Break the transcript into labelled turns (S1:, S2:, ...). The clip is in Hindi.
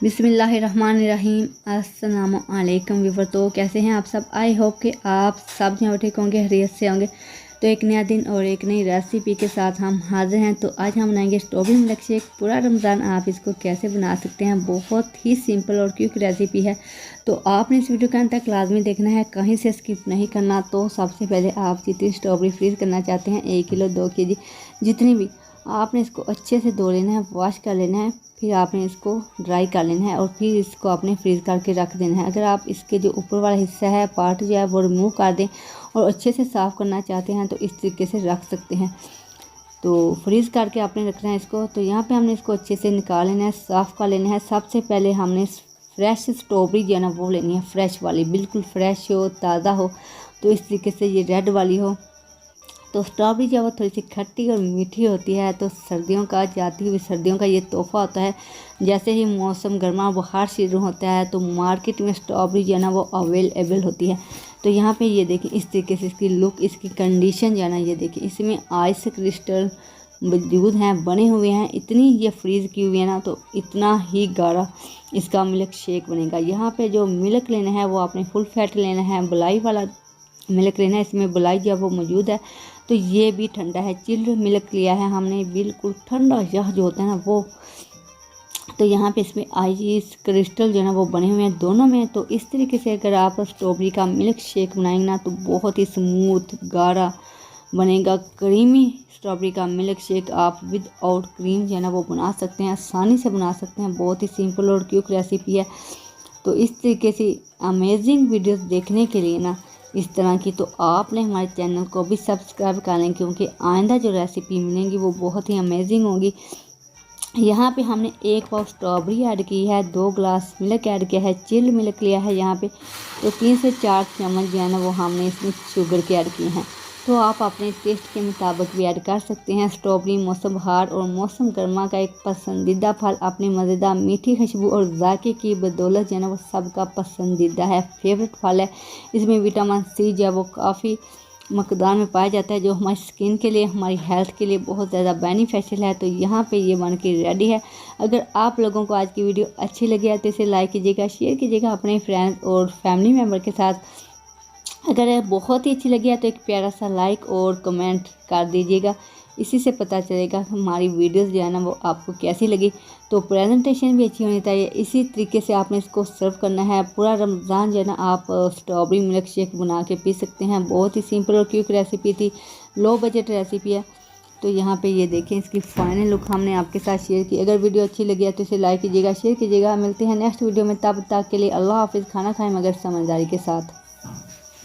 S1: बिस्मिल्लाहिर्रहमानिर्रहीम। अस्सलाम वालेकुम व्यूअर। तो कैसे हैं आप सब? आई होप कि आप सब यहाँ ठीक होंगे, खैरियत से होंगे। तो एक नया दिन और एक नई रेसिपी के साथ हम हाजिर हैं। तो आज हम बनाएंगे स्ट्रॉबेरी मिल्क शेक। पूरा रमज़ान आप इसको कैसे बना सकते हैं, बहुत ही सिंपल और क्विक रेसिपी है। तो आपने इस वीडियो के अंत तक लाजमी देखना है, कहीं से स्किप नहीं करना। तो सबसे पहले आप जितनी स्ट्रॉबेरी फ्रीज़ करना चाहते हैं, 1 किलो 2 केजी जितनी भी, आपने इसको अच्छे से धो लेना है, वॉश कर लेना है। फिर आपने इसको ड्राई कर लेना है और फिर इसको आपने फ्रीज़ करके रख देना है। अगर आप इसके जो ऊपर वाला हिस्सा है, पार्ट जो है, वो रिमूव कर दें और अच्छे से साफ़ करना चाहते हैं तो इस तरीके से रख सकते हैं। तो फ्रीज़ करके आपने रखना है इसको। तो यहाँ पे हमने इसको अच्छे से निकाल लेना है, साफ़ कर लेना है। सबसे पहले हमने फ्रेश स्ट्रॉबेरी जो है ना वो लेनी है, फ्रेश वाली, बिल्कुल फ्रेश हो, ताज़ा हो। तो इस तरीके से ये रेड वाली हो। तो स्ट्रॉबेरी जो है वो थोड़ी सी खट्टी और मीठी होती है। तो सर्दियों का, जाती हुई सर्दियों का ये तोहफ़ा होता है। जैसे ही मौसम गर्मा बुखार शुरू होता है तो मार्केट में स्ट्रॉबेरी जो है ना वो अवेलेबल होती है। तो यहाँ पे ये देखिए, इस तरीके से इसकी लुक, इसकी कंडीशन जो है ना, ये देखिए, इसमें आइस क्रिस्टल मौजूद हैं, बने हुए हैं। इतनी ये फ्रीज़ की हुई है ना, तो इतना ही गाढ़ा इसका मिल्क शेक बनेगा। यहाँ पे जो मिल्क लेना है वो आपने फुल फैट लेना है, मलाई वाला मिल्क लेना है। इसमें मलाई जो वो मौजूद है। तो ये भी ठंडा है, चिल्ड मिल्क लिया है हमने, बिल्कुल ठंडा यह जो होता है ना वो। तो यहाँ पे इसमें आइस क्रिस्टल जो है ना वो बने हुए हैं दोनों में। तो इस तरीके से अगर आप स्ट्रॉबेरी का मिल्क शेक बनाएंगे ना तो बहुत ही स्मूथ गाढ़ा बनेगा। क्रीमी स्ट्रॉबेरी का मिल्क शेक आप विद आउट क्रीम जो है ना वो बना सकते हैं, आसानी से बना सकते हैं। बहुत ही सिंपल और क्विक रेसिपी है। तो इस तरीके से अमेजिंग वीडियोस देखने के लिए ना, इस तरह की, तो आपने हमारे चैनल को भी सब्सक्राइब कर लें, क्योंकि आइंदा जो रेसिपी मिलेंगी वो बहुत ही अमेजिंग होगी। यहाँ पे हमने 1 पाव स्ट्रॉबेरी ऐड की है, 2 ग्लास मिल्क ऐड किया है, चिल्ड मिल्क लिया है यहाँ पे। तो 3 से 4 चम्मच जो है ना वो हमने इसमें शुगर के ऐड किए हैं। तो आप अपने टेस्ट के मुताबिक भी ऐड कर सकते हैं। स्ट्रॉबेरी मौसम बहार और मौसम गर्मा का एक पसंदीदा फल, अपनी मज़ेदार मीठी खुशबू और जायके की बदौलत जो है ना वो सबका पसंदीदा है, फेवरेट फल है। इसमें विटामिन सी जो है वो काफ़ी मकदार में पाया जाता है, जो हमारी स्किन के लिए, हमारी हेल्थ के लिए बहुत ज़्यादा बेनिफिशियल है। तो यहाँ पे ये बन के रेडी है। अगर आप लोगों को आज की वीडियो अच्छी लगी है तो इसे लाइक कीजिएगा, शेयर कीजिएगा अपने फ्रेंड्स और फैमिली मेम्बर के साथ। अगर बहुत ही अच्छी लगी है तो एक प्यारा सा लाइक और कमेंट कर दीजिएगा। इसी से पता चलेगा हमारी वीडियोस जो है ना वो आपको कैसी लगी। तो प्रेजेंटेशन भी अच्छी होनी चाहिए। इसी तरीके से आपने इसको सर्व करना है। पूरा रमज़ान जो है ना आप स्ट्रॉबेरी मिल्क शेक बना के पी सकते हैं। बहुत ही सिंपल और क्विक रेसिपी थी, लो बजट रेसिपी है। तो यहाँ पे ये देखें, इसकी फाइनल लुक हमने आपके साथ शेयर की। अगर वीडियो अच्छी लगी है तो इसे लाइक कीजिएगा, शेयर कीजिएगा। मिलते हैं नेक्स्ट वीडियो में, तब तक के लिए अल्लाह हाफिज़। खाना खाएं मगर समझदारी के साथ।